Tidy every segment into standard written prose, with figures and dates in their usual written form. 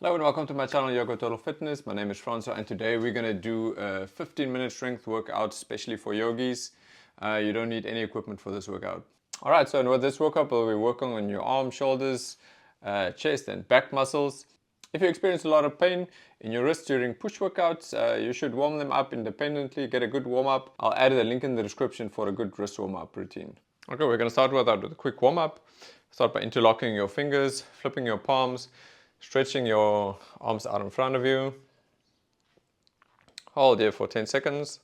Hello and welcome to my channel Yoga Total Fitness. My name is Francois and today we're going to do a 15-minute strength workout especially for yogis. You don't need any equipment for this workout. Alright, so with this workout we'll be working on your arms, shoulders, chest and back muscles. If you experience a lot of pain in your wrists during push workouts, you should warm them up independently, get a good warm up. I'll add a link in the description for a good wrist warm up routine. Okay, we're going to start with a quick warm up. Start by interlocking your fingers, flipping your palms, stretching your arms out in front of you. Hold here for 10 seconds.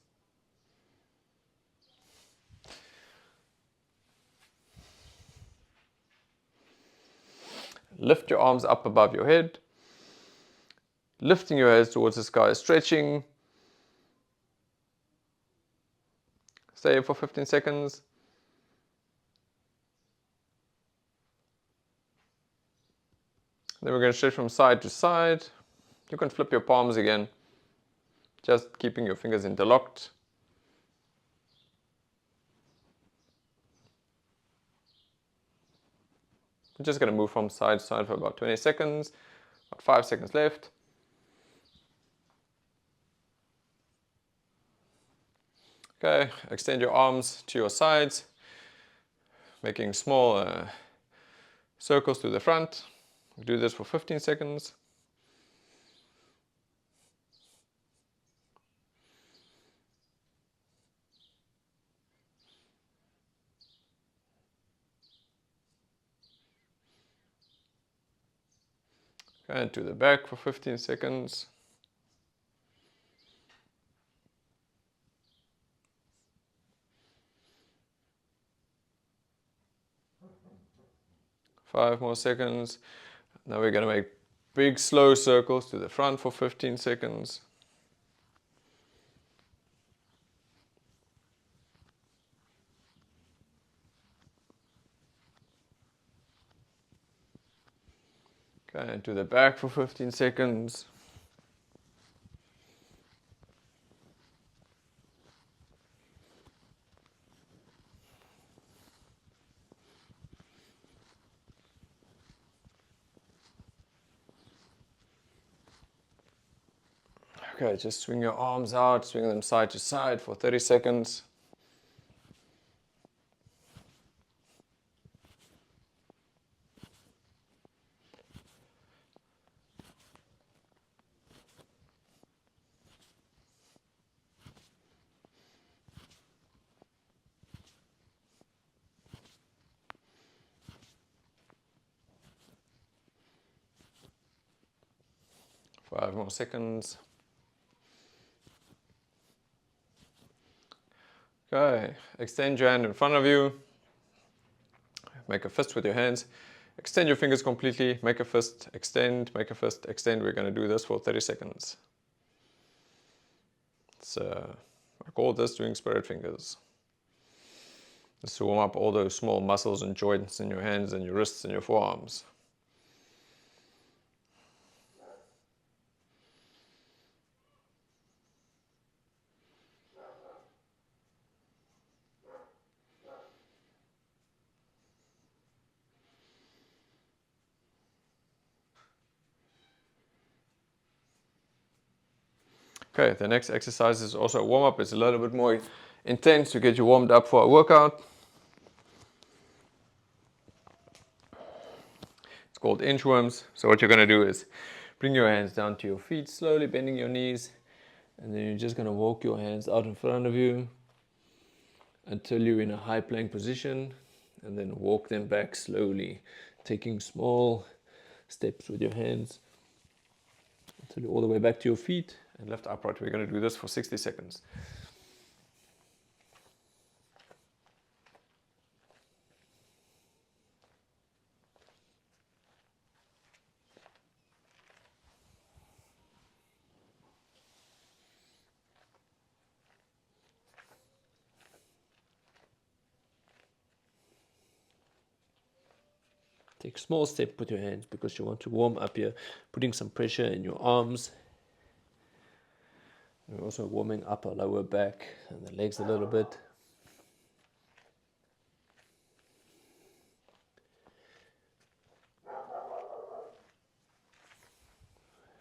Lift your arms up above your head. Lifting your head towards the sky, stretching. Stay here for 15 seconds. Then we're going to stretch from side to side. You can flip your palms again, just keeping your fingers interlocked. We're just going to move from side to side for about 20 seconds, about 5 seconds left. Okay, extend your arms to your sides, making small circles to the front. Do this for 15 seconds. Okay, and to the back for 15 seconds. Five more seconds. Now we're going to make big slow circles to the front for 15 seconds. Okay, and to the back for 15 seconds. Okay, just swing your arms out, swing them side to side for 30 seconds. Five more seconds. Okay, extend your hand in front of you. Make a fist with your hands. Extend your fingers completely. Make a fist, extend, make a fist, extend. We're going to do this for 30 seconds. I call this doing spirit fingers. Just to warm up all those small muscles and joints in your hands and your wrists and your forearms. Okay, the next exercise is also a warm-up. It's a little bit more intense to get you warmed up for a workout. It's called inchworms. So what you're going to do is bring your hands down to your feet, slowly bending your knees. And then you're just going to walk your hands out in front of you until you're in a high plank position. And then walk them back slowly, taking small steps with your hands until you're all the way back to your feet and lift upright. We're going to do this for 60 seconds. Take a small step with your hands because you want to warm up here, putting some pressure in your arms. We're also warming up our lower back and the legs a little bit.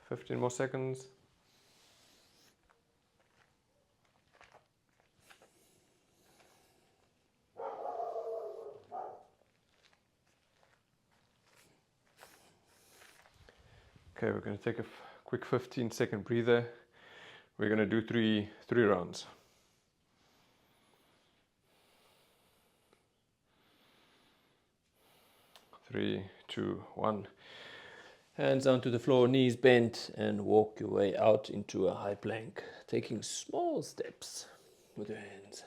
15 more seconds. Okay, we're going to take a quick 15-second breather. We're going to do three rounds. 3, 2, 1. Hands down to the floor, knees bent, and walk your way out into a high plank, taking small steps with your hands.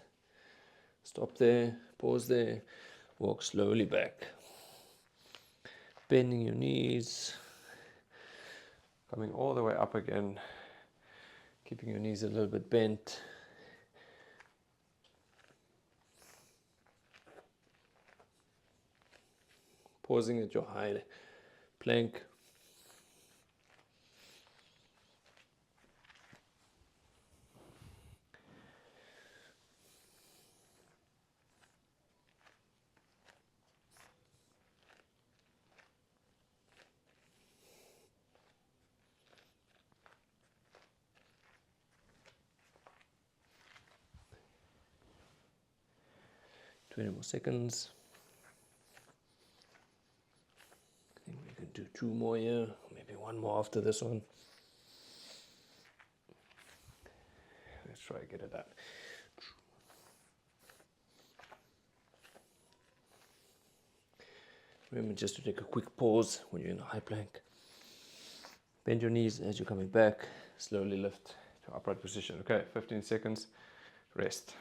Stop there, pause there, walk slowly back. Bending your knees, coming all the way up again, keeping your knees a little bit bent. Pausing at your high plank. More seconds. I think we can do 2 more here, maybe 1 more after this one. Let's try to get it out. Remember just to take a quick pause when you're in a high plank. Bend your knees as you're coming back. Slowly lift to upright position. Okay, 15 seconds. Rest.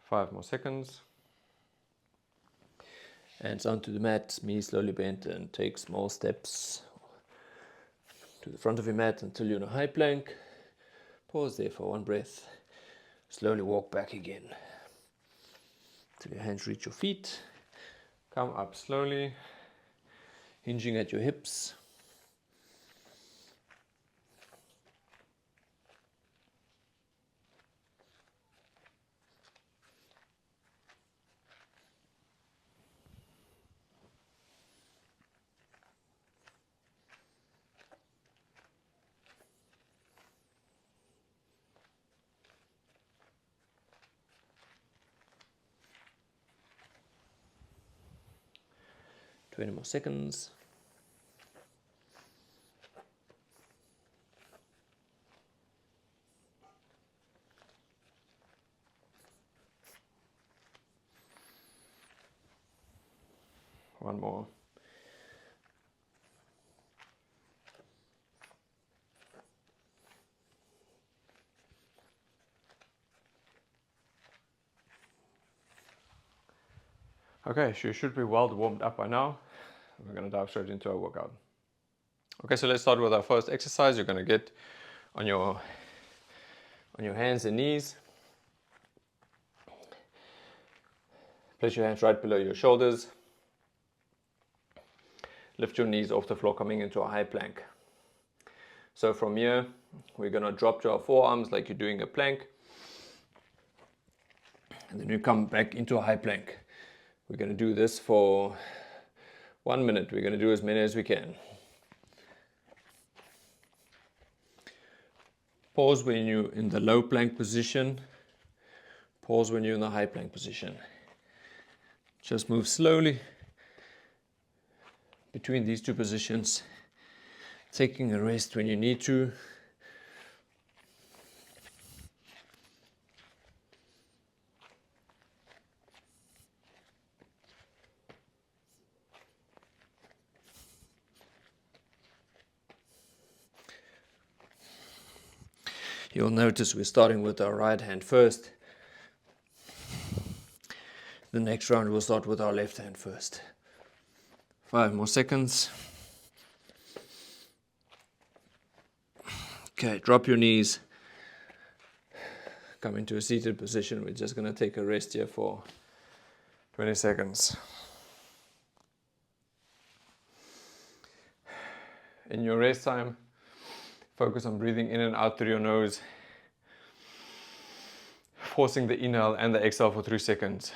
Five more seconds. Hands onto the mat, knees slowly bent, and take small steps to the front of your mat until you're in a high plank. Pause there for 1 breath. Slowly walk back again till your hands reach your feet. Come up slowly, hinging at your hips. Twenty more seconds. One more. Okay, so you should be well warmed up by now. We're going to dive straight into our workout. Okay, so let's start with our first exercise. You're going to get on your hands and knees. Place your hands right below your shoulders. Lift your knees off the floor, coming into a high plank. So from here, we're going to drop to our forearms like you're doing a plank. And then we come back into a high plank. We're going to do this for 1 minute. We're going to do as many as we can. Pause when you're in the low plank position. Pause when you're in the high plank position. Just move slowly between these two positions, taking a rest when you need to. You'll notice we're starting with our right hand first. The next round we'll start with our left hand first. 5 more seconds. Okay, drop your knees. Come into a seated position. We're just going to take a rest here for 20 seconds. In your rest time, focus on breathing in and out through your nose. Forcing the inhale and the exhale for 3 seconds.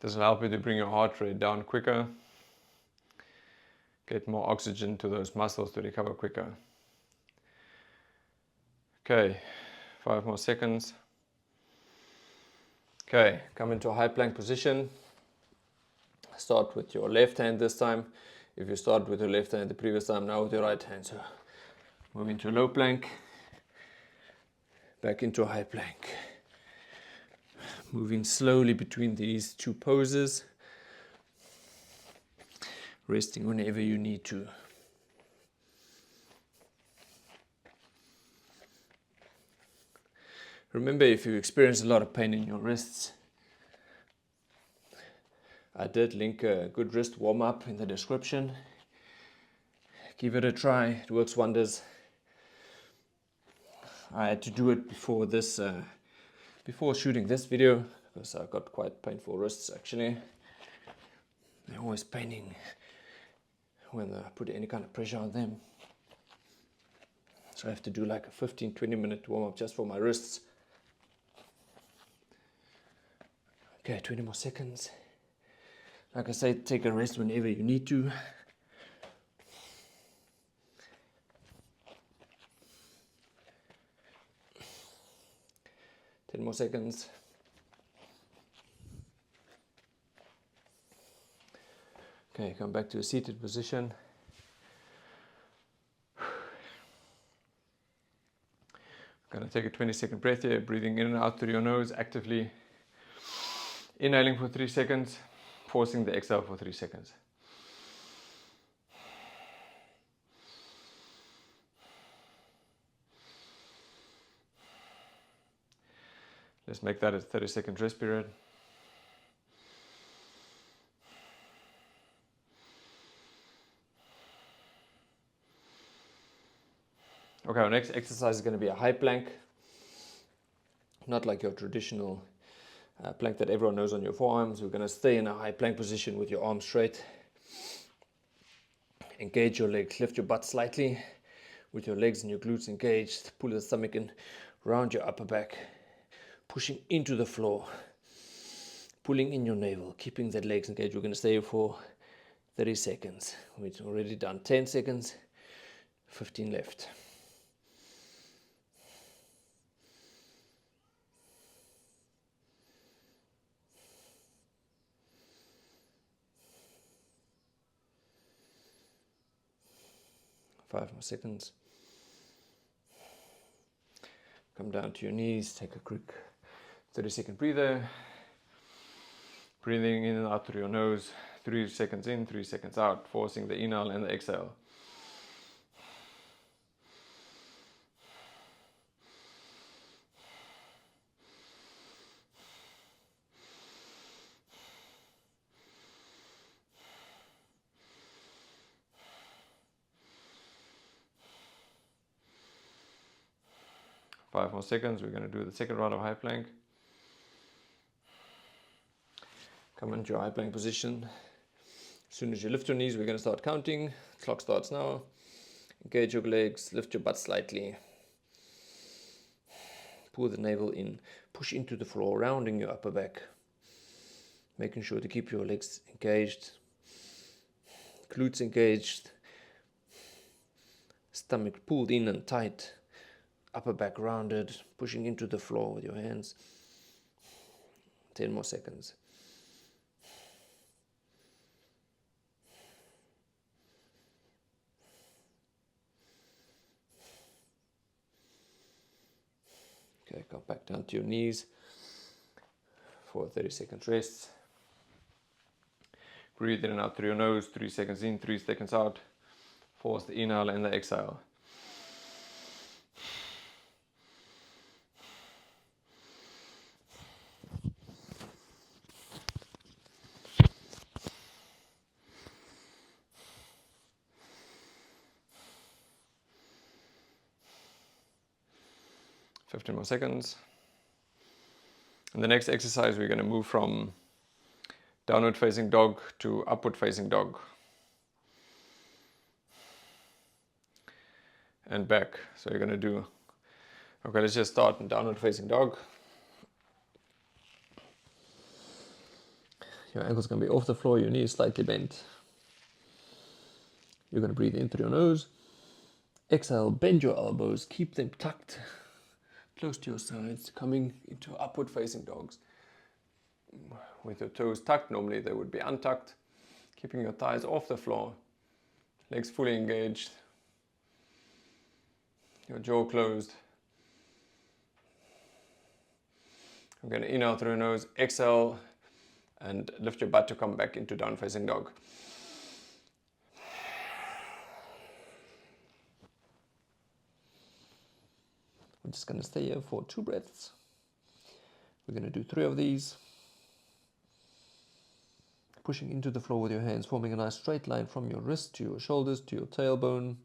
This will help you to bring your heart rate down quicker. Get more oxygen to those muscles to recover quicker. Okay, 5 more seconds. Okay, come into a high plank position. Start with your left hand this time. If you started with your left hand the previous time, now with your right hand. So move into a low plank, back into a high plank. Moving slowly between these two poses, resting whenever you need to. Remember, if you experience a lot of pain in your wrists, I did link a good wrist warm-up in the description. Give it a try, it works wonders. I had to do it before this, before shooting this video, because I got quite painful wrists actually. They're always paining when I put any kind of pressure on them. So I have to do like a 15-20 minute warm-up just for my wrists. Okay, 20 more seconds. Like I say, take a rest whenever you need to. More seconds. Okay, come back to a seated position. I'm going to take a 20-second breath here, breathing in and out through your nose actively. Inhaling for 3 seconds, forcing the exhale for 3 seconds. Let's make that a 30-second rest period. Okay, our next exercise is going to be a high plank. Not like your traditional plank that everyone knows on your forearms. We're going to stay in a high plank position with your arms straight. Engage your legs, lift your butt slightly with your legs and your glutes engaged. Pull the stomach in, round your upper back, pushing into the floor, pulling in your navel, keeping the legs engaged. We're going to stay here for 30 seconds. We've already done 10 seconds, 15 left. Five more seconds. Come down to your knees, take a quick 30-second breather. Breathing in and out through your nose, 3 seconds in, 3 seconds out, forcing the inhale and the exhale. Five more seconds. We're going to do the second round of high plank. Come into your high plank position. As soon as you lift your knees, we're going to start counting. Clock starts now. Engage your legs, lift your butt slightly. Pull the navel in, push into the floor, rounding your upper back. Making sure to keep your legs engaged, glutes engaged, stomach pulled in and tight. Upper back rounded, pushing into the floor with your hands. 10 more seconds. Okay, come back down to your knees for 30-second rest. Breathe in and out through your nose, 3 seconds in, 3 seconds out. Force the inhale and the exhale. More seconds. And the next exercise, we're going to move from downward facing dog to upward facing dog. And back. So you're going to do Okay, let's just start in downward facing dog. Your ankle's going to be off the floor, your knee is slightly bent. You're going to breathe in through your nose. Exhale, bend your elbows, keep them tucked close to your sides, coming into upward facing dogs. With your toes tucked, normally they would be untucked. Keeping your thighs off the floor, legs fully engaged, your jaw closed. I'm going to inhale through your nose, exhale, and lift your butt to come back into down facing dog. I'm just going to stay here for 2 breaths. We're going to do 3 of these. Pushing into the floor with your hands, forming a nice straight line from your wrist to your shoulders to your tailbone.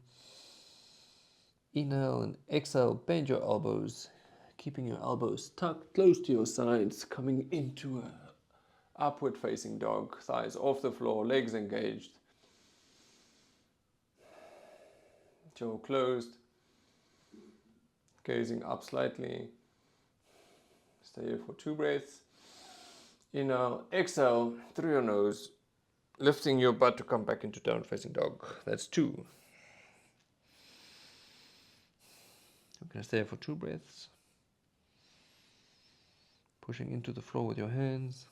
Inhale and exhale, bend your elbows, keeping your elbows tucked close to your sides, coming into a upward facing dog, thighs off the floor, legs engaged, jaw closed, gazing up slightly. Stay here for 2 breaths. Inhale, exhale through your nose, lifting your butt to come back into down facing dog. That's 2. I'm going to stay here for 2 breaths. Pushing into the floor with your hands.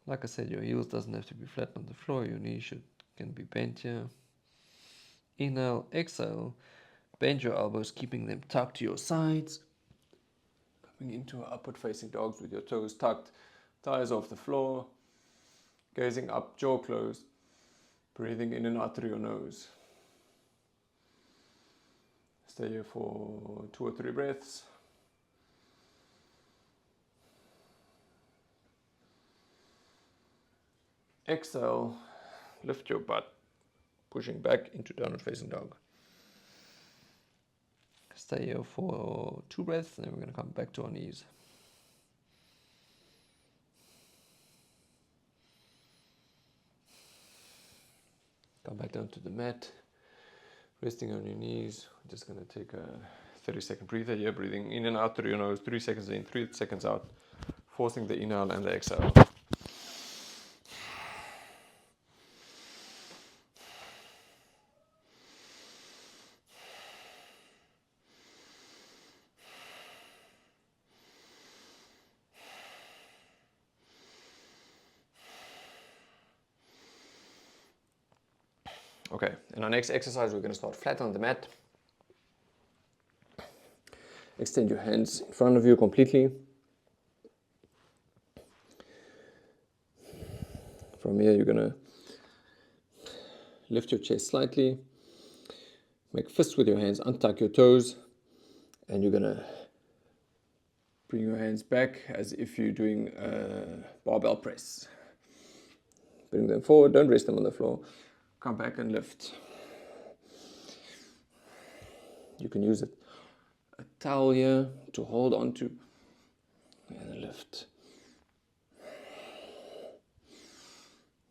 Like I said, your heels doesn't have to be flat on the floor. Your knees can be bent here. Inhale, exhale. Bend your elbows, keeping them tucked to your sides. Coming into upward facing dogs with your toes tucked, thighs off the floor. Gazing up, jaw closed. Breathing in and out through your nose. Stay here for 2 or 3 breaths. Exhale, lift your butt, pushing back into downward facing dog. Stay here for 2 breaths, and then we're going to come back to our knees. Come back down to the mat, resting on your knees. We're just going to take a 30-second breather here, breathing in and out through your nose, 3 seconds in, 3 seconds out, forcing the inhale and the exhale. Okay, in our next exercise, we're going to start flat on the mat. Extend your hands in front of you completely. From here, you're going to lift your chest slightly. Make fists with your hands, untuck your toes, and you're going to bring your hands back as if you're doing a barbell press. Bring them forward, don't rest them on the floor. Come back and lift. You can use a towel here to hold on to and lift.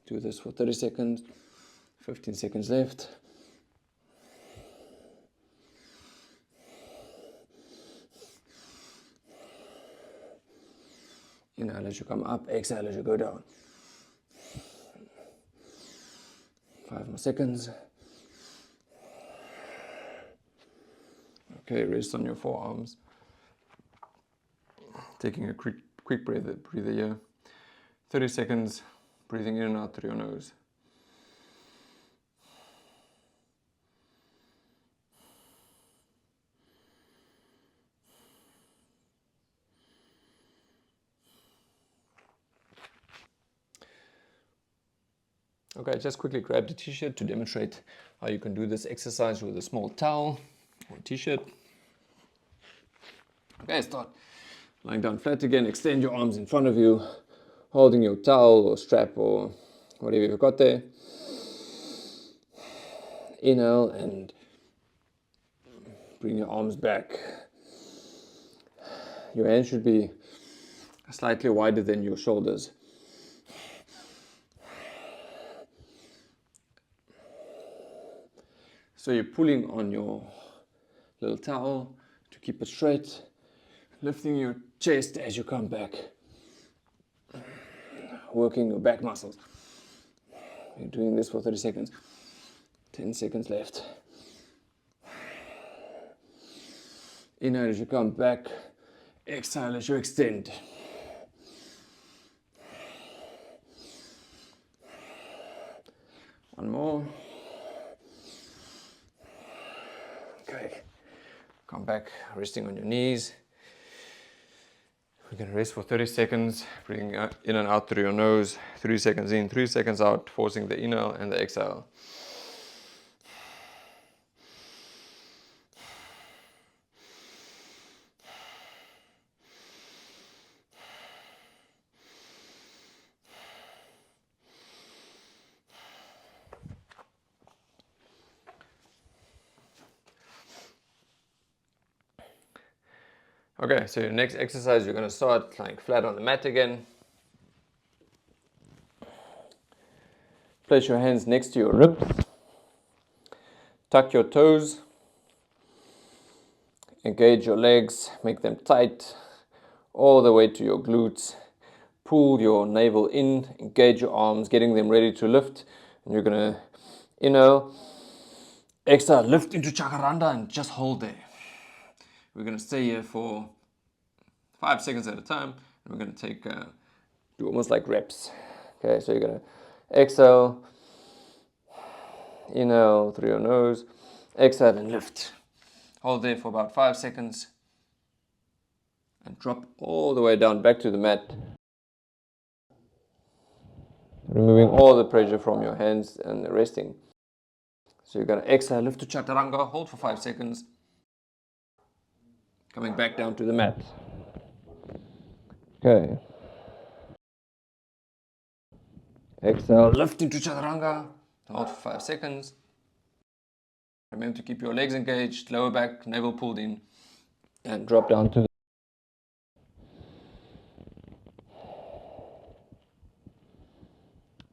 Do this for 30 seconds, 15 seconds left. Inhale as you come up, exhale as you go down. 5 more seconds. Okay, rest on your forearms. Taking a quick breather here. 30 seconds, breathing in and out through your nose. Okay, just quickly grab the t-shirt to demonstrate how you can do this exercise with a small towel or t-shirt. Okay, start lying down flat again. Extend your arms in front of you, holding your towel or strap or whatever you've got there. Inhale and bring your arms back. Your hands should be slightly wider than your shoulders. So you're pulling on your little towel to keep it straight, lifting your chest as you come back, working your back muscles. You're doing this for 30 seconds. 10 seconds left. Inhale as you come back. Exhale as you extend. One more. Okay. Come back, resting on your knees. We're going to rest for 30 seconds, breathing in and out through your nose. 3 seconds in, 3 seconds out, forcing the inhale and the exhale. Okay, so your next exercise, you're going to start lying flat on the mat again. Place your hands next to your ribs. Tuck your toes. Engage your legs, make them tight all the way to your glutes. Pull your navel in, engage your arms, getting them ready to lift. And you're going to inhale, exhale, lift into chaturanga and just hold there. We're going to stay here for 5 seconds at a time. And we're going to do almost like reps. Okay, so you're going to exhale, inhale through your nose, exhale and lift. Hold there for about 5 seconds and drop all the way down back to the mat. Removing all the pressure from your hands and resting. So you're going to exhale, lift to chaturanga, hold for 5 seconds. Coming back down to the mat. Okay. Exhale, lift into chaturanga, hold for 5 seconds. Remember to keep your legs engaged, lower back, navel pulled in, and drop down to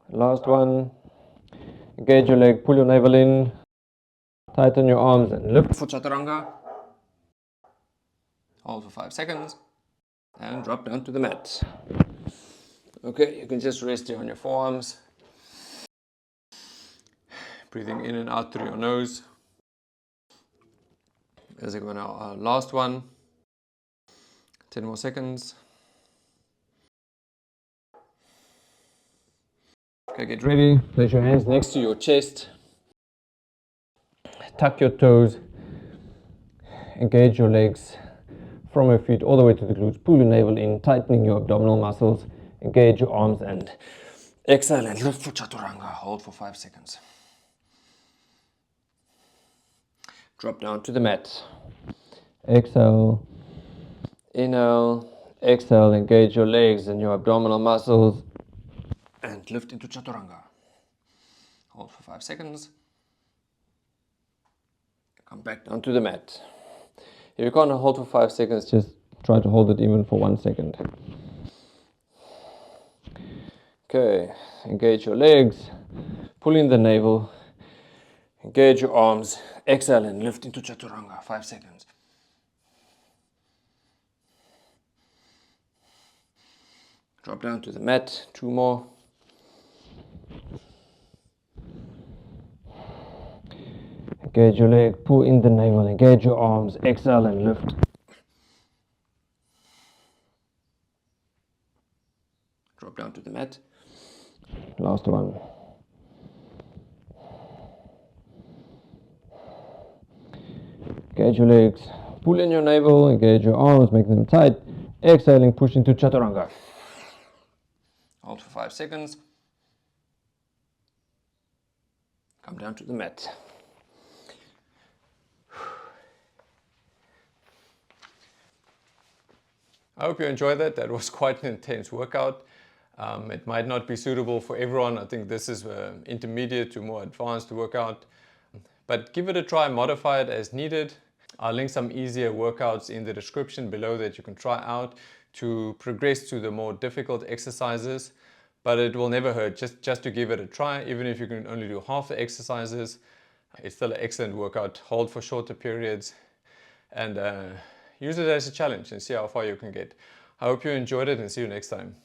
the last one. Engage your leg, pull your navel in, tighten your arms and lift for chaturanga. Hold for 5 seconds and drop down to the mat. Okay, you can just rest here on your forearms. Breathing in and out through your nose. As we go now, our last one. 10 more seconds. Okay, get ready. Place your hands next to your chest. Tuck your toes. Engage your legs from your feet all the way to the glutes. Pull your navel in, tightening your abdominal muscles. Engage your arms and exhale and lift for chaturanga. Hold for 5 seconds. Drop down to the mat. Exhale. Inhale. Exhale. Engage your legs and your abdominal muscles. And lift into chaturanga. Hold for 5 seconds. Come back down to the mat. If you can't hold for 5 seconds, just try to hold it even for 1 second. Okay, engage your legs, pull in the navel, engage your arms, exhale and lift into chaturanga, 5 seconds. Drop down to the mat, 2 more. Engage your leg, pull in the navel, engage your arms, exhale and lift. Drop down to the mat. Last one. Engage your legs, pull in your navel, engage your arms, make them tight. Exhaling, push into chaturanga. Hold for 5 seconds. Come down to the mat. I hope you enjoyed that. That was quite an intense workout. It might not be suitable for everyone. I think this is intermediate to more advanced workout. But give it a try, modify it as needed. I'll link some easier workouts in the description below that you can try out to progress to the more difficult exercises. But it will never hurt just to give it a try, even if you can only do half the exercises. It's still an excellent workout. Hold for shorter periods and use it as a challenge and see how far you can get. I hope you enjoyed it and see you next time.